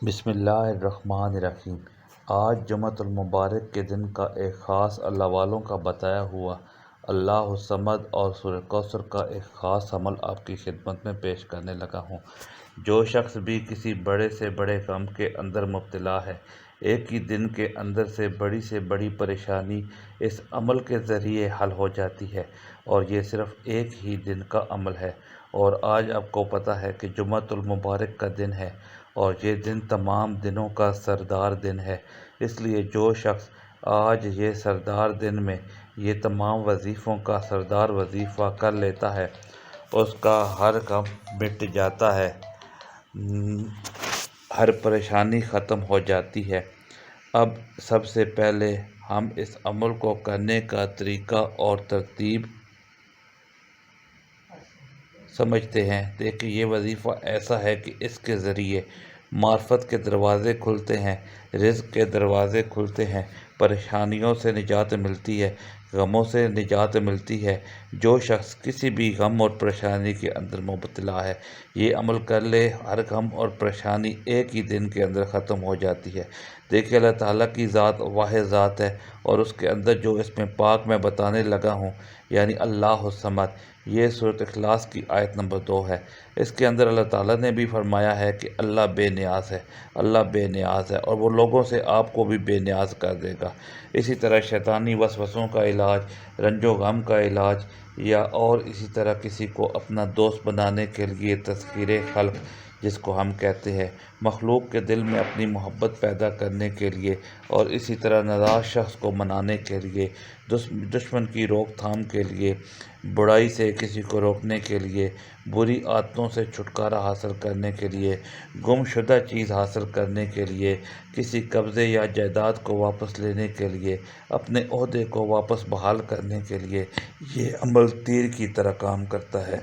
بسم اللہ الرحمن الرحیم۔ آج جمعۃ المبارک کے دن کا ایک خاص اللہ والوں کا بتایا ہوا اللہ الصمد اور سورہ کوثر کا ایک خاص عمل آپ کی خدمت میں پیش کرنے لگا ہوں۔ جو شخص بھی کسی بڑے سے بڑے غم کے اندر مبتلا ہے، ایک ہی دن کے اندر سے بڑی پریشانی اس عمل کے ذریعے حل ہو جاتی ہے، اور یہ صرف ایک ہی دن کا عمل ہے۔ اور آج آپ کو پتہ ہے کہ جمعۃ المبارک کا دن ہے، اور یہ دن تمام دنوں کا سردار دن ہے۔ اس لیے جو شخص آج یہ سردار دن میں یہ تمام وظیفوں کا سردار وظیفہ کر لیتا ہے، اس کا ہر غم مٹ جاتا ہے، ہر پریشانی ختم ہو جاتی ہے۔ اب سب سے پہلے ہم اس عمل کو کرنے کا طریقہ اور ترتیب سمجھتے ہیں۔ دیکھیں، یہ وظیفہ ایسا ہے کہ اس کے ذریعے معرفت کے دروازے کھلتے ہیں، رزق کے دروازے کھلتے ہیں، پریشانیوں سے نجات ملتی ہے، غموں سے نجات ملتی ہے۔ جو شخص کسی بھی غم اور پریشانی کے اندر مبتلا ہے، یہ عمل کر لے، ہر غم اور پریشانی ایک ہی دن کے اندر ختم ہو جاتی ہے۔ دیکھیں، اللہ تعالیٰ کی ذات واحد ذات ہے، اور اس کے اندر جو اس میں پاک میں بتانے لگا ہوں، یعنی اللہ الصمد، یہ سورۃ اخلاص کی آیت نمبر 2 ہے۔ اس کے اندر اللہ تعالیٰ نے بھی فرمایا ہے کہ اللہ بے نیاز ہے، اللہ بے نیاز ہے، اور وہ لوگوں سے آپ کو بھی بے نیاز کر دے گا۔ اسی طرح شیطانی وسوسوں کا علاج، رنج و غم کا علاج، یا اور اسی طرح کسی کو اپنا دوست بنانے کے لیے تسخیر خلق، جس کو ہم کہتے ہیں، مخلوق کے دل میں اپنی محبت پیدا کرنے کے لیے، اور اسی طرح ناراض شخص کو منانے کے لیے، دشمن کی روک تھام کے لیے، برائی سے کسی کو روکنے کے لیے، بری عادتوں سے چھٹکارا حاصل کرنے کے لیے، گم شدہ چیز حاصل کرنے کے لیے، کسی قبضے یا جائیداد کو واپس لینے کے لیے، اپنے عہدے کو واپس بحال کرنے کے لیے یہ عمل تیر کی طرح کام کرتا ہے۔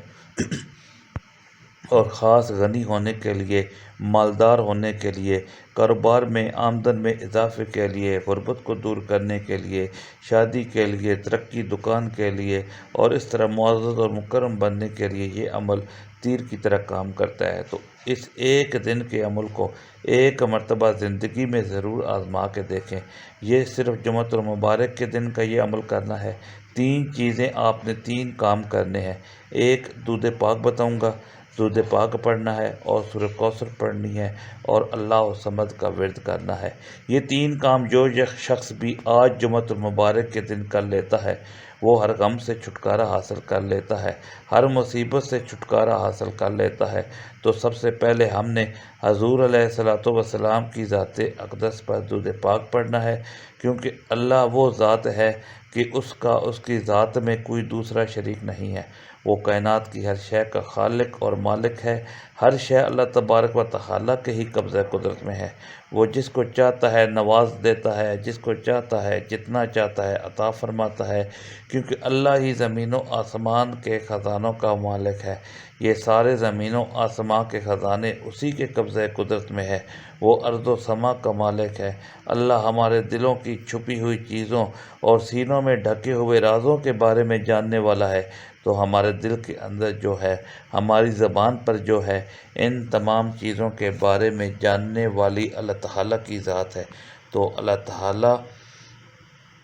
اور خاص غنی ہونے کے لیے، مالدار ہونے کے لیے، کاروبار میں آمدن میں اضافے کے لیے، غربت کو دور کرنے کے لیے، شادی کے لیے، ترقی، دکان کے لیے، اور اس طرح معزز اور مکرم بننے کے لیے یہ عمل تیر کی طرح کام کرتا ہے۔ تو اس ایک دن کے عمل کو ایک مرتبہ زندگی میں ضرور آزما کے دیکھیں۔ یہ صرف جمعۃ المبارک کے دن کا یہ عمل کرنا ہے۔ 3 چیزیں آپ نے 3 کام کرنے ہیں۔ ایک، درود پاک بتاؤں گا، درود پاک پڑھنا ہے، اور سورہ کوثر پڑھنی ہے، اور اللہ الصمد کا ورد کرنا ہے۔ یہ 3 کام جو شخص بھی آج جمعۃ المبارک کے دن کر لیتا ہے، وہ ہر غم سے چھٹکارا حاصل کر لیتا ہے، ہر مصیبت سے چھٹکارا حاصل کر لیتا ہے۔ تو سب سے پہلے ہم نے حضور علیہ الصلوۃ والسلام کی ذات اقدس پر درود پاک پڑھنا ہے، کیونکہ اللہ وہ ذات ہے کہ اس کی ذات میں کوئی دوسرا شریک نہیں ہے۔ وہ کائنات کی ہر شے کا خالق اور مالک ہے۔ ہر شے اللہ تبارک و تعالیٰ کے ہی قبضہ قدرت میں ہے۔ وہ جس کو چاہتا ہے نواز دیتا ہے، جس کو چاہتا ہے جتنا چاہتا ہے عطا فرماتا ہے، کیونکہ اللہ ہی زمین و آسمان کے خزانوں کا مالک ہے۔ یہ سارے زمین و آسمان کے خزانے اسی کے قبضہ قدرت میں ہے۔ وہ ارض و سما کا مالک ہے۔ اللہ ہمارے دلوں کی چھپی ہوئی چیزوں اور سینوں میں ڈھکے ہوئے رازوں کے بارے میں جاننے والا ہے۔ تو ہمارے دل کے اندر جو ہے، ہماری زبان پر جو ہے، ان تمام چیزوں کے بارے میں جاننے والی اللہ تعالیٰ کی ذات ہے۔ تو اللہ تعالیٰ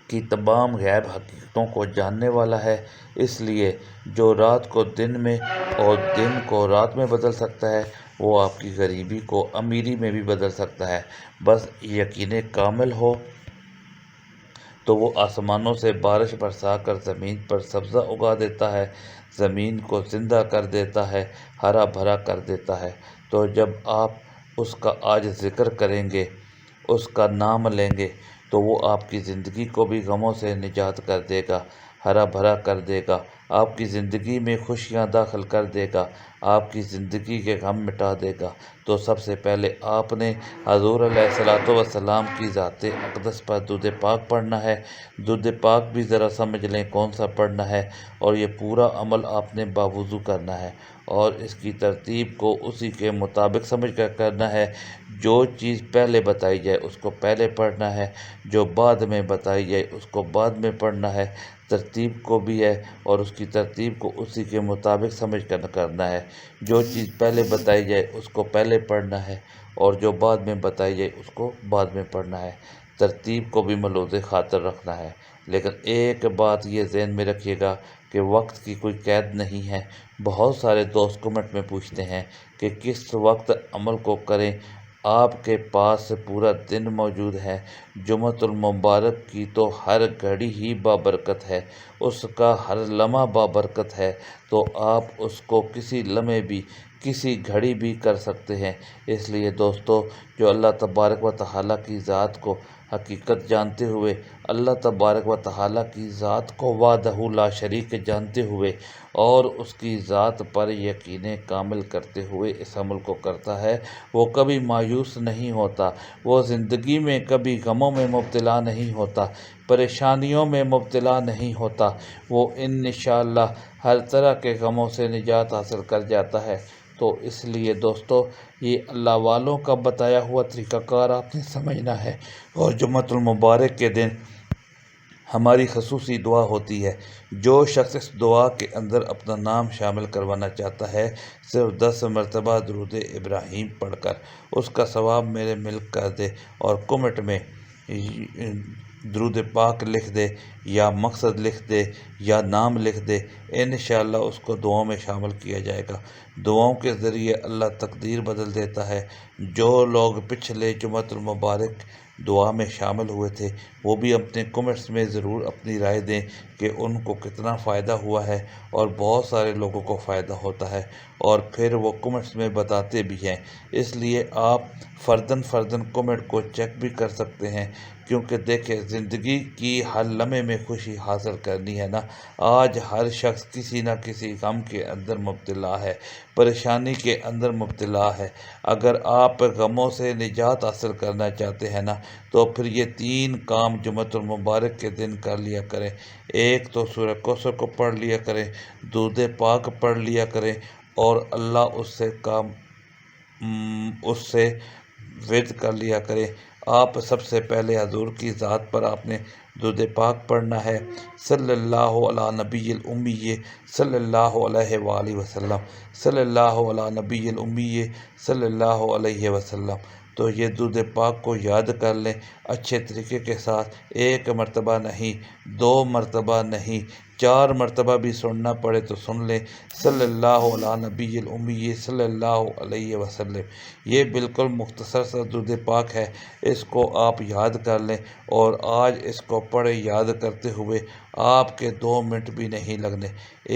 کی تمام غیب حقیقتوں کو جاننے والا ہے۔ اس لیے جو رات کو دن میں اور دن کو رات میں بدل سکتا ہے، وہ آپ کی غریبی کو امیری میں بھی بدل سکتا ہے۔ بس یقین کامل ہو تو وہ آسمانوں سے بارش برسا کر زمین پر سبزہ اگا دیتا ہے، زمین کو زندہ کر دیتا ہے، ہرا بھرا کر دیتا ہے۔ تو جب آپ اس کا آج ذکر کریں گے، اس کا نام لیں گے، تو وہ آپ کی زندگی کو بھی غموں سے نجات کر دے گا، ہرا بھرا کر دے گا، آپ کی زندگی میں خوشیاں داخل کر دے گا، آپ کی زندگی کے غم مٹا دے گا۔ تو سب سے پہلے آپ نے حضور علیہ الصلوۃ والسلام کی ذات اقدس پر درود پاک پڑھنا ہے۔ درود پاک بھی ذرا سمجھ لیں کون سا پڑھنا ہے، اور یہ پورا عمل آپ نے باوضو کرنا ہے، اور اس کی ترتیب کو اسی کے مطابق سمجھ کر کرنا ہے۔ جو چیز پہلے بتائی جائے اس کو پہلے پڑھنا ہے، جو بعد میں بتائی جائے اس کو بعد میں پڑھنا ہے۔ ترتیب کو بھی ہے، اور اس کی ترتیب کو اسی کے مطابق سمجھ کر کرنا ہے۔ جو چیز پہلے بتائی جائے اس کو پہلے پڑھنا ہے، اور جو بعد میں بتائی جائے اس کو بعد میں پڑھنا ہے۔ ترتیب کو بھی ملحوظ خاطر رکھنا ہے، لیکن ایک بات یہ ذہن میں رکھیے گا کہ وقت کی کوئی قید نہیں ہے۔ بہت سارے دوست کمنٹ میں پوچھتے ہیں کہ کس وقت عمل کو کریں۔ آپ کے پاس پورا دن موجود ہے۔ جمعۃ المبارک کی تو ہر گھڑی ہی بابرکت ہے، اس کا ہر لمحہ بابرکت ہے، تو آپ اس کو کسی لمحے بھی، کسی گھڑی بھی کر سکتے ہیں۔ اس لیے دوستو، جو اللہ تبارک و تعالیٰ کی ذات کو حقیقت جانتے ہوئے، اللہ تبارک و تعالیٰ کی ذات کو وحدہ لا شریک جانتے ہوئے اور اس کی ذات پر یقین کامل کرتے ہوئے اس عمل کو کرتا ہے، وہ کبھی مایوس نہیں ہوتا، وہ زندگی میں کبھی غموں میں مبتلا نہیں ہوتا، پریشانیوں میں مبتلا نہیں ہوتا، وہ انشاءاللہ ہر طرح کے غموں سے نجات حاصل کر جاتا ہے۔ تو اس لیے دوستو، یہ اللہ والوں کا بتایا ہوا طریقہ کار آپ نے سمجھنا ہے۔ اور جمعۃ المبارک کے دن ہماری خصوصی دعا ہوتی ہے۔ جو شخص اس دعا کے اندر اپنا نام شامل کروانا چاہتا ہے، صرف 10 مرتبہ درود ابراہیم پڑھ کر اس کا ثواب میرے مل کر دے اور کمنٹ میں درود پاک لکھ دے یا مقصد لکھ دے یا نام لکھ دے، انشاءاللہ اس کو دعاؤں میں شامل کیا جائے گا۔ دعاؤں کے ذریعے اللہ تقدیر بدل دیتا ہے۔ جو لوگ پچھلے جمعۃ المبارک دعا میں شامل ہوئے تھے، وہ بھی اپنے کمنٹس میں ضرور اپنی رائے دیں کہ ان کو کتنا فائدہ ہوا ہے، اور بہت سارے لوگوں کو فائدہ ہوتا ہے، اور پھر وہ کمنٹس میں بتاتے بھی ہیں۔ اس لیے آپ فرداً کمنٹ کو چیک بھی کر سکتے ہیں، کیونکہ دیکھیں، زندگی کی ہر لمحے میں خوشی حاصل کرنی ہے نا۔ آج ہر شخص کسی نہ کسی غم کے اندر مبتلا ہے، پریشانی کے اندر مبتلا ہے۔ اگر آپ غموں سے نجات حاصل کرنا چاہتے ہیں نا، تو پھر یہ 3 کام جمعۃ المبارک کے دن کر لیا کریں۔ ایک تو سورہ کوثر کو پڑھ لیا کریں، درود پاک پڑھ لیا کریں، اور اللہ اس سے ورد کر لیا کریں۔ آپ سب سے پہلے حضور کی ذات پر آپ نے درود پاک پڑھنا ہے، صلی اللہ علی نبی الامی صلی اللہ علیہ وآلہ وسلم، صلی اللہ علی نبی الامی صلی اللہ علیہ وسلم۔ تو یہ درود پاک کو یاد کر لیں اچھے طریقے کے ساتھ، 1 مرتبہ نہیں، 2 مرتبہ نہیں، 4 مرتبہ بھی سننا پڑے تو سن لیں، صلی اللہ علی نبی الامی صلی اللہ علیہ وسلم۔ یہ بالکل مختصر سا درود پاک ہے، اس کو آپ یاد کر لیں، اور آج اس کو پڑھے یاد کرتے ہوئے آپ کے 2 منٹ بھی نہیں لگنے۔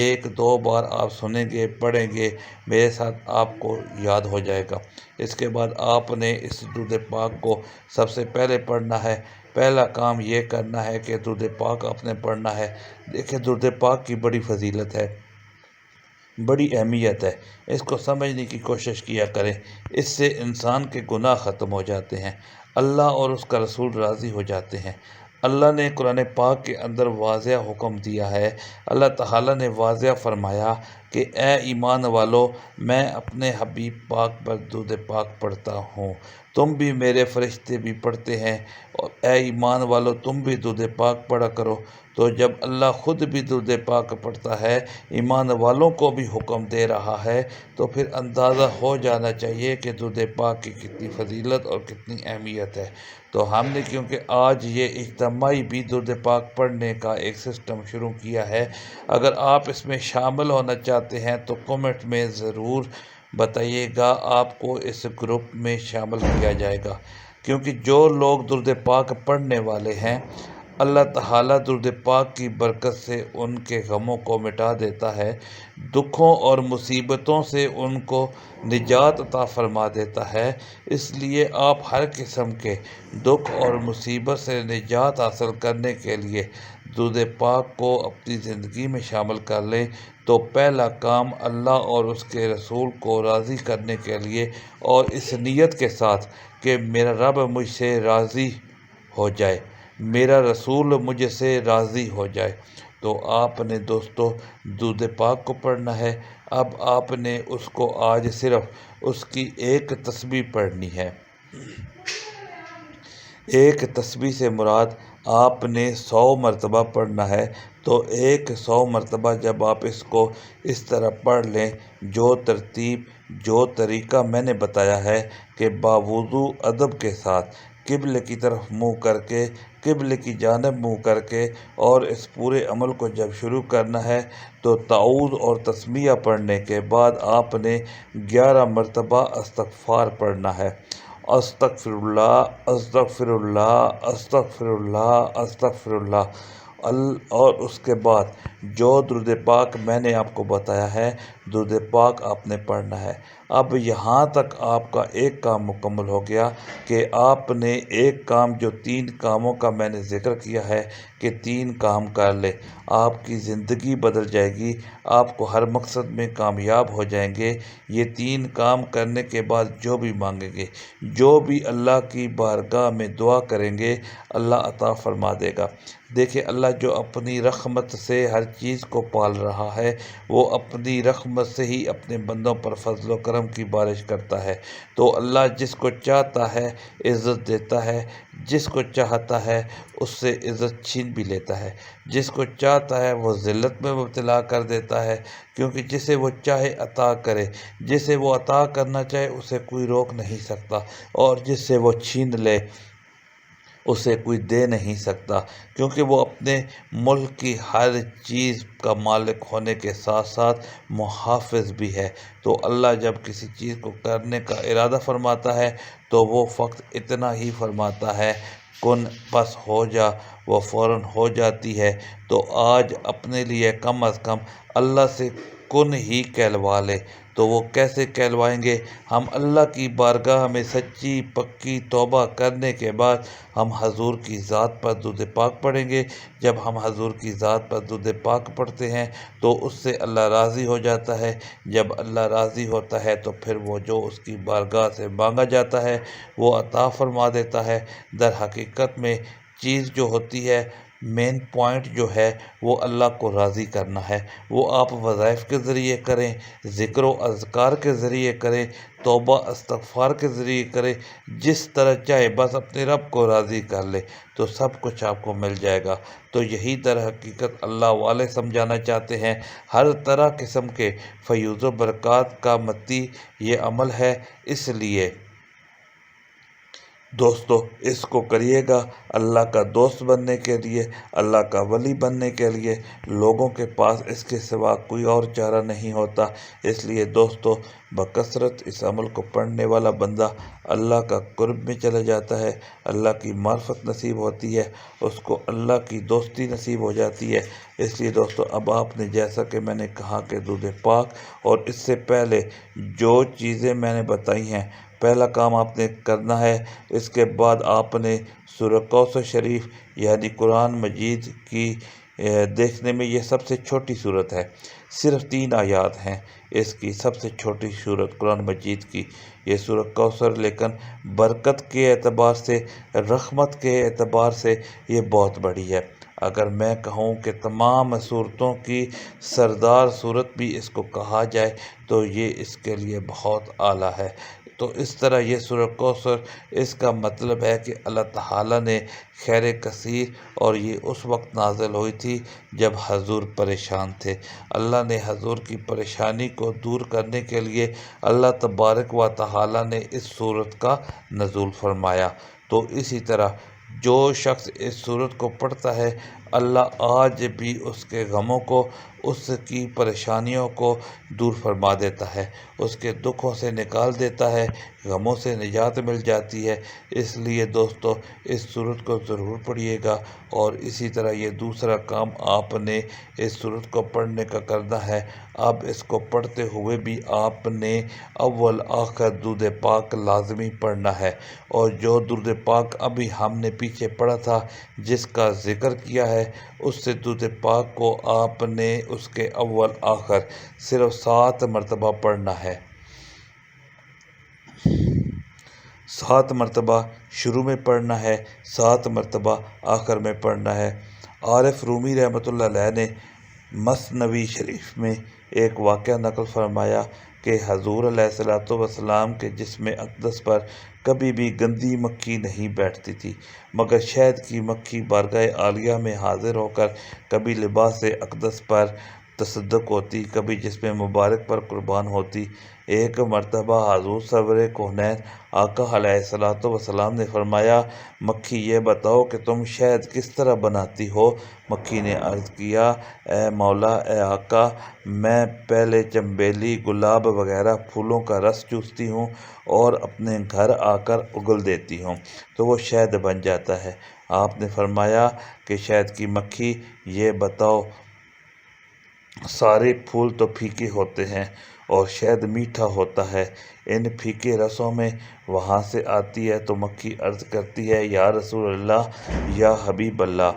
1-2 بار آپ سنیں گے، پڑھیں گے میرے ساتھ، آپ کو یاد ہو جائے گا۔ اس کے بعد آپ نے اس درود پاک کو سب سے پہلے پڑھنا ہے۔ پہلا کام یہ کرنا ہے کہ درود پاک آپ نے پڑھنا ہے۔ دیکھیں، درود پاک کی بڑی فضیلت ہے، بڑی اہمیت ہے، اس کو سمجھنے کی کوشش کیا کریں۔ اس سے انسان کے گناہ ختم ہو جاتے ہیں، اللہ اور اس کا رسول راضی ہو جاتے ہیں۔ اللہ نے قرآن پاک کے اندر واضح حکم دیا ہے، اللہ تعالیٰ نے واضح فرمایا کہ اے ایمان والو، میں اپنے حبیب پاک پر درود پاک پڑھتا ہوں، تم بھی، میرے فرشتے بھی پڑھتے ہیں، اور اے ایمان والو تم بھی درود پاک پڑھا کرو۔ تو جب اللہ خود بھی درود پاک پڑھتا ہے، ایمان والوں کو بھی حکم دے رہا ہے، تو پھر اندازہ ہو جانا چاہیے کہ درود پاک کی کتنی فضیلت اور کتنی اہمیت ہے۔ تو ہم نے کیونکہ آج یہ اجتماعی بھی درود پاک پڑھنے کا ایک سسٹم شروع کیا ہے، اگر آپ اس میں شامل ہونا چاہتے ہیں تو کمنٹ میں ضرور بتائیے گا، آپ کو اس گروپ میں شامل کیا جائے گا، کیونکہ جو لوگ درود پاک پڑھنے والے ہیں، اللہ تعالیٰ درود پاک کی برکت سے ان کے غموں کو مٹا دیتا ہے، دکھوں اور مصیبتوں سے ان کو نجات عطا فرما دیتا ہے۔ اس لیے آپ ہر قسم کے دکھ اور مصیبت سے نجات حاصل کرنے کے لیے درود پاک کو اپنی زندگی میں شامل کر لیں۔ تو پہلا کام اللہ اور اس کے رسول کو راضی کرنے کے لیے، اور اس نیت کے ساتھ کہ میرا رب مجھ سے راضی ہو جائے، میرا رسول مجھ سے راضی ہو جائے، تو آپ نے دوستو درود پاک کو پڑھنا ہے۔ اب آپ نے اس کو آج صرف اس کی ایک تسبیح پڑھنی ہے۔ ایک تسبیح سے مراد آپ نے 100 مرتبہ پڑھنا ہے، تو 100 مرتبہ جب آپ اس کو اس طرح پڑھ لیں، جو ترتیب جو طریقہ میں نے بتایا ہے کہ باوضو ادب کے ساتھ قبلے کی طرف منہ کر کے، قبلے کی جانب منہ کر کے، اور اس پورے عمل کو جب شروع کرنا ہے تو تعوذ اور تسمیہ پڑھنے کے بعد آپ نے 11 مرتبہ استغفار پڑھنا ہے۔ استغفر اللہ، استغفر اللہ، استغفر اللہ، استغفر اللہ۔ اور اس کے بعد جو درود پاک میں نے آپ کو بتایا ہے، درود پاک آپ نے پڑھنا ہے۔ اب یہاں تک آپ کا ایک کام مکمل ہو گیا کہ آپ نے ایک کام، جو 3 کاموں کا میں نے ذکر کیا ہے کہ 3 کام کر لے، آپ کی زندگی بدل جائے گی، آپ کو ہر مقصد میں کامیاب ہو جائیں گے۔ یہ 3 کام کرنے کے بعد جو بھی مانگیں گے، جو بھی اللہ کی بارگاہ میں دعا کریں گے، اللہ عطا فرما دے گا۔ دیکھیں، اللہ جو اپنی رحمت سے ہر چیز کو پال رہا ہے، وہ اپنی رحمت سے ہی اپنے بندوں پر فضل و کرم کی بارش کرتا ہے۔ تو اللہ جس کو چاہتا ہے عزت دیتا ہے، جس کو چاہتا ہے اس سے عزت چھین بھی لیتا ہے، جس کو چاہتا ہے وہ ذلت میں مبتلا کر دیتا ہے، کیونکہ جسے وہ چاہے عطا کرے، جسے وہ عطا کرنا چاہے اسے کوئی روک نہیں سکتا، اور جس سے وہ چھین لے اسے کوئی دے نہیں سکتا، کیونکہ وہ اپنے ملک کی ہر چیز کا مالک ہونے کے ساتھ ساتھ محافظ بھی ہے۔ تو اللہ جب کسی چیز کو کرنے کا ارادہ فرماتا ہے تو وہ فقط اتنا ہی فرماتا ہے، کن پس ہو جا، وہ فوراً ہو جاتی ہے۔ تو آج اپنے لیے کم از کم اللہ سے کن ہی کہلوا لے۔ تو وہ کیسے کہلوائیں گے؟ ہم اللہ کی بارگاہ میں سچی پکی توبہ کرنے کے بعد ہم حضور کی ذات پر درود پاک پڑھیں گے۔ جب ہم حضور کی ذات پر درود پاک پڑھتے ہیں تو اس سے اللہ راضی ہو جاتا ہے۔ جب اللہ راضی ہوتا ہے تو پھر وہ جو اس کی بارگاہ سے مانگا جاتا ہے وہ عطا فرما دیتا ہے۔ در حقیقت میں چیز جو ہوتی ہے، مین پوائنٹ جو ہے وہ اللہ کو راضی کرنا ہے۔ وہ آپ وظائف کے ذریعے کریں، ذکر و اذکار کے ذریعے کریں، توبہ استغفار کے ذریعے کریں، جس طرح چاہے، بس اپنے رب کو راضی کر لے تو سب کچھ آپ کو مل جائے گا۔ تو یہی در حقیقت اللہ والے سمجھانا چاہتے ہیں۔ ہر طرح قسم کے فیوز و برکات کا متی یہ عمل ہے، اس لیے دوستو اس کو کریے گا اللہ کا دوست بننے کے لیے، اللہ کا ولی بننے کے لیے۔ لوگوں کے پاس اس کے سوا کوئی اور چارہ نہیں ہوتا۔ اس لیے دوستو بکثرت اس عمل کو پڑھنے والا بندہ اللہ کا قرب میں چلا جاتا ہے، اللہ کی معرفت نصیب ہوتی ہے، اس کو اللہ کی دوستی نصیب ہو جاتی ہے۔ اس لیے دوستو اب آپ نے، جیسا کہ میں نے کہا کہ درود پاک اور اس سے پہلے جو چیزیں میں نے بتائی ہیں، پہلا کام آپ نے کرنا ہے۔ اس کے بعد آپ نے سورہ کوثر شریف یعنی قرآن مجید کی، دیکھنے میں یہ سب سے چھوٹی صورت ہے، صرف 3 آیات ہیں اس کی، سب سے چھوٹی صورت قرآن مجید کی یہ سورہ کوثر، لیکن برکت کے اعتبار سے، رحمت کے اعتبار سے یہ بہت بڑی ہے۔ اگر میں کہوں کہ تمام صورتوں کی سردار صورت بھی اس کو کہا جائے تو یہ اس کے لیے بہت اعلیٰ ہے۔ تو اس طرح یہ سورہ کوثر، اس کا مطلب ہے کہ اللہ تعالیٰ نے خیر کثیر، اور یہ اس وقت نازل ہوئی تھی جب حضور پریشان تھے۔ اللہ نے حضور کی پریشانی کو دور کرنے کے لیے اللہ تبارک و تعالیٰ نے اس سورت کا نزول فرمایا۔ تو اسی طرح جو شخص اس سورت کو پڑھتا ہے، اللہ آج بھی اس کے غموں کو، اس کی پریشانیوں کو دور فرما دیتا ہے، اس کے دکھوں سے نکال دیتا ہے، غموں سے نجات مل جاتی ہے۔ اس لیے دوستو اس سورت کو ضرور پڑھیے گا، اور اسی طرح یہ دوسرا کام آپ نے اس سورت کو پڑھنے کا کرنا ہے۔ اب اس کو پڑھتے ہوئے بھی آپ نے اول آخر درود پاک لازمی پڑھنا ہے، اور جو درود پاک ابھی ہم نے پیچھے پڑھا تھا، جس کا ذکر کیا ہے، اس سے درود پاک کو آپ نے اس کے اول آخر صرف 7 مرتبہ پڑھنا ہے۔ 7 مرتبہ شروع میں پڑھنا ہے، 7 مرتبہ آخر میں پڑھنا ہے۔ عارف رومی رحمۃ اللہ علیہ نے مثنوی شریف میں ایک واقعہ نقل فرمایا کہ حضور علیہ الصلوۃ والسلام کے جسم اقدس پر کبھی بھی گندی مکھی نہیں بیٹھتی تھی، مگر شہد کی مکھی بارگاہ عالیہ میں حاضر ہو کر کبھی لباس اقدس پر تصدق ہوتی، کبھی جسم مبارک پر قربان ہوتی۔ ایک مرتبہ حضور سرور کونین آقا علیہ الصلوۃ والسلام نے فرمایا، مکھی یہ بتاؤ کہ تم شہد کس طرح بناتی ہو؟ مکھی نے عرض کیا، اے مولا، اے آقا، میں پہلے چنبیلی، گلاب وغیرہ پھولوں کا رس چوستی ہوں اور اپنے گھر آ کر اگل دیتی ہوں تو وہ شہد بن جاتا ہے۔ آپ نے فرمایا کہ شہد کی مکھی یہ بتاؤ، سارے پھول تو پھیکے ہوتے ہیں اور شہد میٹھا ہوتا ہے، ان پھیکے رسوں میں وہاں سے آتی ہے؟ تو مکھی عرض کرتی ہے، یا رسول اللہ، یا حبیب اللہ،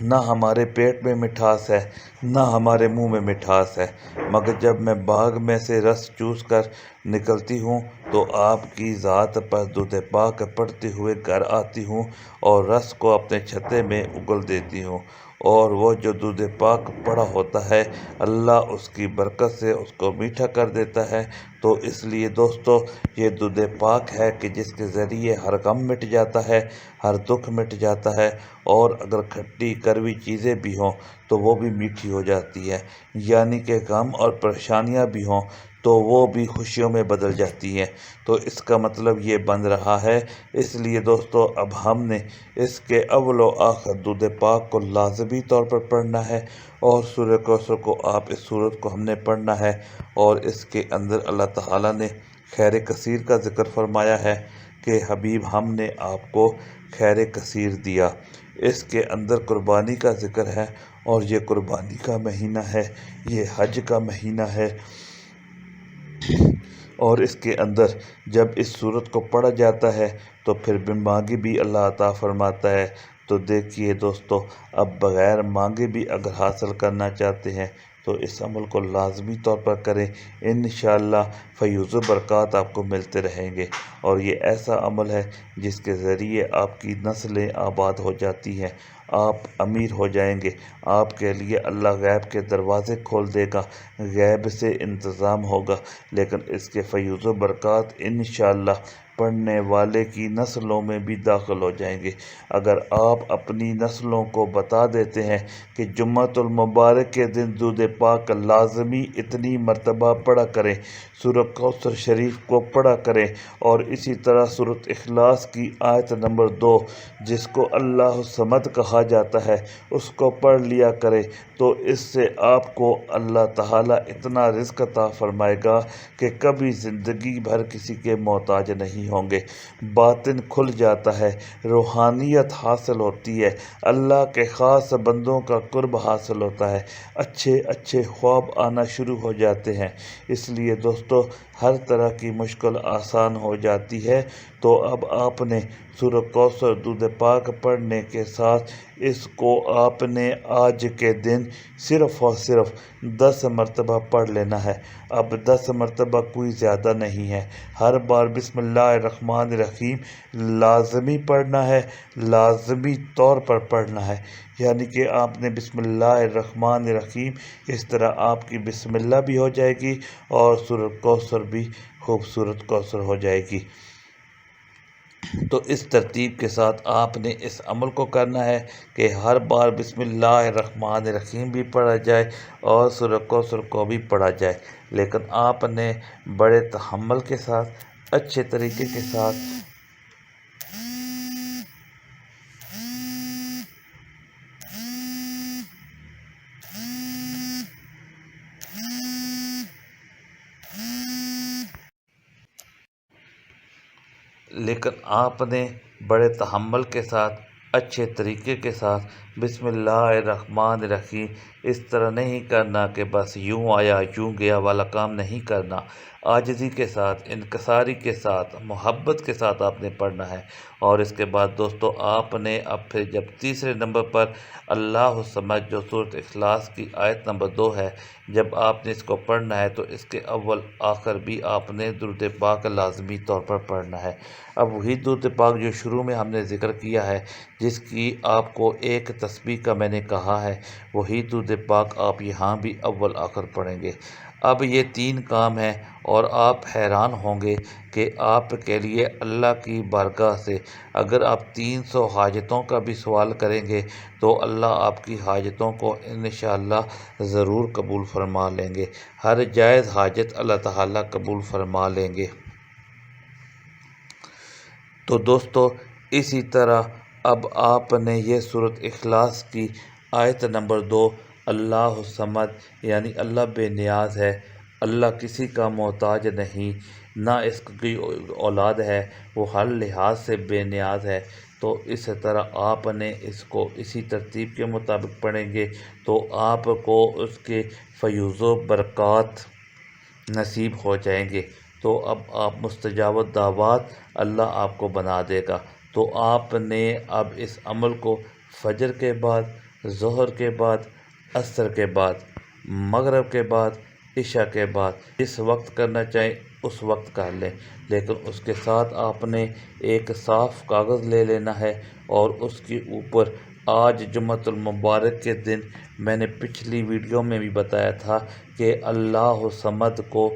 نہ ہمارے پیٹ میں مٹھاس ہے نہ ہمارے منہ میں مٹھاس ہے، مگر جب میں باغ میں سے رس چوس کر نکلتی ہوں تو آپ کی ذات پر درود پاک پڑھتے ہوئے گھر آتی ہوں اور رس کو اپنے چھتے میں اگل دیتی ہوں، اور وہ جو درود پاک پڑھا ہوتا ہے اللہ اس کی برکت سے اس کو میٹھا کر دیتا ہے۔ تو اس لیے دوستو، یہ درود پاک ہے کہ جس کے ذریعے ہر غم مٹ جاتا ہے، ہر دکھ مٹ جاتا ہے، اور اگر کھٹی کڑوی چیزیں بھی ہوں تو وہ بھی میٹھی ہو جاتی ہے، یعنی کہ غم اور پریشانیاں بھی ہوں تو وہ بھی خوشیوں میں بدل جاتی ہیں۔ تو اس کا مطلب یہ بن رہا ہے، اس لیے دوستو اب ہم نے اس کے اول و آخر درود پاک کو لازمی طور پر پڑھنا ہے، اور سورہ کوثر کو اس سورت کو ہم نے پڑھنا ہے، اور اس کے اندر اللہ تعالیٰ نے خیر کثیر کا ذکر فرمایا ہے کہ حبیب ہم نے آپ کو خیر کثیر دیا۔ اس کے اندر قربانی کا ذکر ہے، اور یہ قربانی کا مہینہ ہے، یہ حج کا مہینہ ہے، اور اس کے اندر جب اس سورت کو پڑھا جاتا ہے تو پھر بن مانگے بھی اللہ عطا فرماتا ہے۔ تو دیکھیے دوستو، اب بغیر مانگے بھی اگر حاصل کرنا چاہتے ہیں تو اس عمل کو لازمی طور پر کریں، انشاءاللہ فیوز و برکات آپ کو ملتے رہیں گے، اور یہ ایسا عمل ہے جس کے ذریعے آپ کی نسلیں آباد ہو جاتی ہیں، آپ امیر ہو جائیں گے، آپ کے لیے اللہ غیب کے دروازے کھول دے گا، غیب سے انتظام ہوگا، لیکن اس کے فیوز و برکات انشاءاللہ پڑھنے والے کی نسلوں میں بھی داخل ہو جائیں گے۔ اگر آپ اپنی نسلوں کو بتا دیتے ہیں کہ جمعۃ المبارک کے دن درود پاک لازمی اتنی مرتبہ پڑھا کریں، سورہ کوثر شریف کو پڑھا کریں، اور اسی طرح سورۃ اخلاص کی آیت نمبر 2 جس کو اللہ الصمد کہا جاتا ہے اس کو پڑھ لیا کریں، تو اس سے آپ کو اللہ تعالیٰ اتنا رزق عطا فرمائے گا کہ کبھی زندگی بھر کسی کے محتاج نہیں ہوں گے، باطن کھل جاتا ہے، روحانیت حاصل ہوتی ہے، اللہ کے خاص بندوں کا قرب حاصل ہوتا ہے، اچھے اچھے خواب آنا شروع ہو جاتے ہیں۔ اس لیے دوستو، ہر طرح کی مشکل آسان ہو جاتی ہے۔ تو اب آپ نے سورہ کوثر درود پاک پڑھنے کے ساتھ اس کو آپ نے آج کے دن صرف اور صرف 10 مرتبہ پڑھ لینا ہے۔ اب 10 مرتبہ کوئی زیادہ نہیں ہے، ہر بار بسم اللہ الرحمن الرحیم لازمی پڑھنا ہے، لازمی طور پر پڑھنا ہے، یعنی کہ آپ نے بسم اللہ الرحمن الرحیم، اس طرح آپ کی بسم اللہ بھی ہو جائے گی اور سورہ کوثر بھی خوبصورت کوثر ہو جائے گی۔ تو اس ترتیب کے ساتھ آپ نے اس عمل کو کرنا ہے کہ ہر بار بسم اللہ الرحمن الرحیم بھی پڑھا جائے اور سورہ کوثر کو بھی پڑھا جائے، لیکن آپ نے بڑے تحمل کے ساتھ، اچھے طریقے کے ساتھ اچھے طریقے کے ساتھ بسم اللہ الرحمن الرحیم اس طرح نہیں کرنا کہ بس یوں آیا یوں گیا والا کام نہیں کرنا، عاجزی کے ساتھ، انکساری کے ساتھ، محبت کے ساتھ آپ نے پڑھنا ہے۔ اور اس کے بعد دوستو، آپ نے اب پھر جب تیسرے نمبر پر اللہ الصمد جو سورۃ اخلاص کی آیت نمبر 2 ہے، جب آپ نے اس کو پڑھنا ہے تو اس کے اول آخر بھی آپ نے درود پاک لازمی طور پر پڑھنا ہے۔ اب وہی درود پاک جو شروع میں ہم نے ذکر کیا ہے، جس کی آپ کو ایک تسبیح کا میں نے کہا ہے، وہی درود پاک آپ یہاں بھی اول آخر پڑھیں گے۔ اب یہ 3 کام ہیں اور آپ حیران ہوں گے کہ آپ کے لیے اللہ کی بارگاہ سے اگر آپ 300 حاجتوں کا بھی سوال کریں گے تو اللہ آپ کی حاجتوں کو انشاءاللہ ضرور قبول فرما لیں گے۔ ہر جائز حاجت اللہ تعالیٰ قبول فرما لیں گے۔ تو دوستو اسی طرح اب آپ نے یہ سورۃ اخلاص کی آیت نمبر 2 اللہ الصمد یعنی اللہ بے نیاز ہے، اللہ کسی کا محتاج نہیں، نہ اس کی اولاد ہے، وہ ہر لحاظ سے بے نیاز ہے، تو اس طرح آپ نے اس کو اسی ترتیب کے مطابق پڑھیں گے تو آپ کو اس کے فیوز و برکات نصیب ہو جائیں گے۔ تو اب آپ مستجاب الدعوات اللہ آپ کو بنا دے گا۔ تو آپ نے اب اس عمل کو فجر کے بعد، ظہر کے بعد، عصر کے بعد، مغرب کے بعد، عشاء کے بعد جس وقت کرنا چاہیں اس وقت کر لیں، لیکن اس کے ساتھ آپ نے ایک صاف کاغذ لے لینا ہے اور اس کے اوپر آج جمعۃ المبارک کے دن میں نے پچھلی ویڈیو میں بھی بتایا تھا کہ اللہ الصمد کو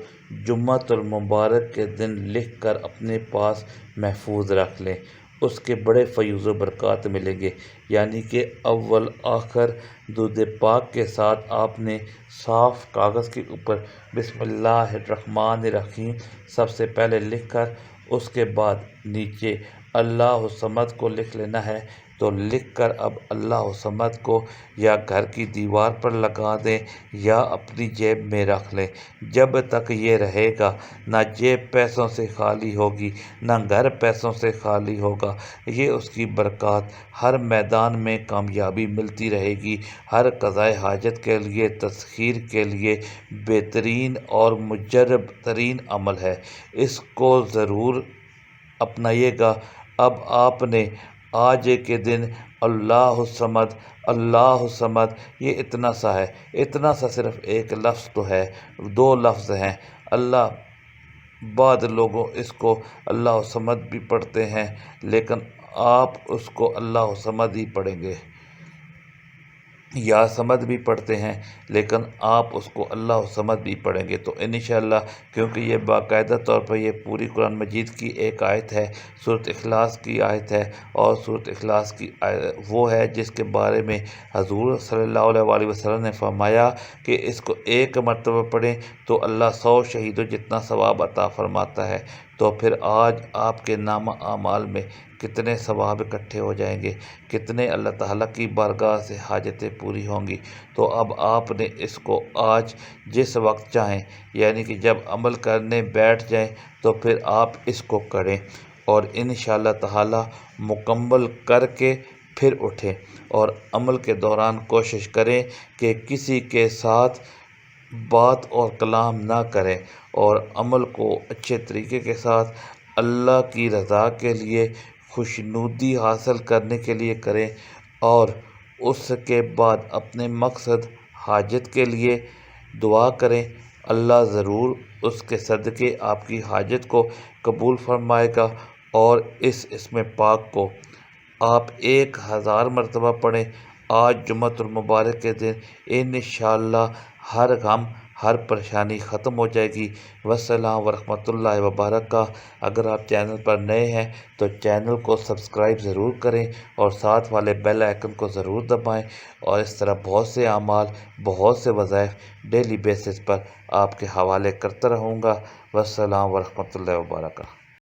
جمعۃ المبارک کے دن لکھ کر اپنے پاس محفوظ رکھ لیں، اس کے بڑے فیوز و برکات ملیں گے۔ یعنی کہ اول آخر درود پاک کے ساتھ آپ نے صاف کاغذ کے اوپر بسم اللہ الرحمن الرحیم سب سے پہلے لکھ کر اس کے بعد نیچے اللہ الصمد کو لکھ لینا ہے۔ تو لکھ کر اب اللہ الصمد کو یا گھر کی دیوار پر لگا دیں یا اپنی جیب میں رکھ لیں، جب تک یہ رہے گا نہ جیب پیسوں سے خالی ہوگی نہ گھر پیسوں سے خالی ہوگا، یہ اس کی برکات ہر میدان میں کامیابی ملتی رہے گی۔ ہر قضاء حاجت کے لیے، تسخیر کے لیے بہترین اور مجرب ترین عمل ہے، اس کو ضرور اپنائیے گا۔ اب آپ نے آج کے دن اللہ الصمد، اللہ الصمد، یہ اتنا سا ہے، اتنا سا صرف ایک لفظ تو ہے، 2 لفظ ہیں اللہ۔ بعض لوگوں اس کو اللہ الصمد بھی پڑھتے ہیں لیکن آپ اس کو اللہ الصمد ہی پڑھیں گے، یا صمد بھی پڑھتے ہیں لیکن آپ اس کو اللہ الصمد بھی پڑھیں گے۔ تو انشاءاللہ کیونکہ یہ باقاعدہ طور پر یہ پوری قرآن مجید کی ایک آیت ہے، سورۃ اخلاص کی آیت ہے، اور سورۃ اخلاص کی وہ ہے جس کے بارے میں حضور صلی اللہ علیہ وسلم نے فرمایا کہ اس کو 1 مرتبہ پڑھیں تو اللہ 100 شہیدوں جتنا ثواب عطا فرماتا ہے۔ تو پھر آج آپ کے نامہ اعمال میں کتنے ثواب اکٹھے ہو جائیں گے، کتنے اللہ تعالیٰ کی بارگاہ سے حاجتیں پوری ہوں گی۔ تو اب آپ نے اس کو آج جس وقت چاہیں، یعنی کہ جب عمل کرنے بیٹھ جائیں تو پھر آپ اس کو کریں اور انشاءاللہ تعالیٰ مکمل کر کے پھر اٹھیں، اور عمل کے دوران کوشش کریں کہ کسی کے ساتھ بات اور کلام نہ کریں، اور عمل کو اچھے طریقے کے ساتھ اللہ کی رضا کے لیے، خوشنودی حاصل کرنے کے لیے کریں، اور اس کے بعد اپنے مقصد حاجت کے لیے دعا کریں۔ اللہ ضرور اس کے صدقے آپ کی حاجت کو قبول فرمائے گا، اور اس اسم پاک کو آپ 1000 مرتبہ پڑھیں آج جمعۃ المبارک کے دن، انشاءاللہ ہر غم، ہر پریشانی ختم ہو جائے گی۔ والسلام ورحمۃ اللہ وبرکاتہ۔ اگر آپ چینل پر نئے ہیں تو چینل کو سبسکرائب ضرور کریں اور ساتھ والے بیل آئیکن کو ضرور دبائیں، اور اس طرح بہت سے اعمال، بہت سے وظائف ڈیلی بیسس پر آپ کے حوالے کرتا رہوں گا۔ والسلام ورحمۃ اللہ وبرکاتہ۔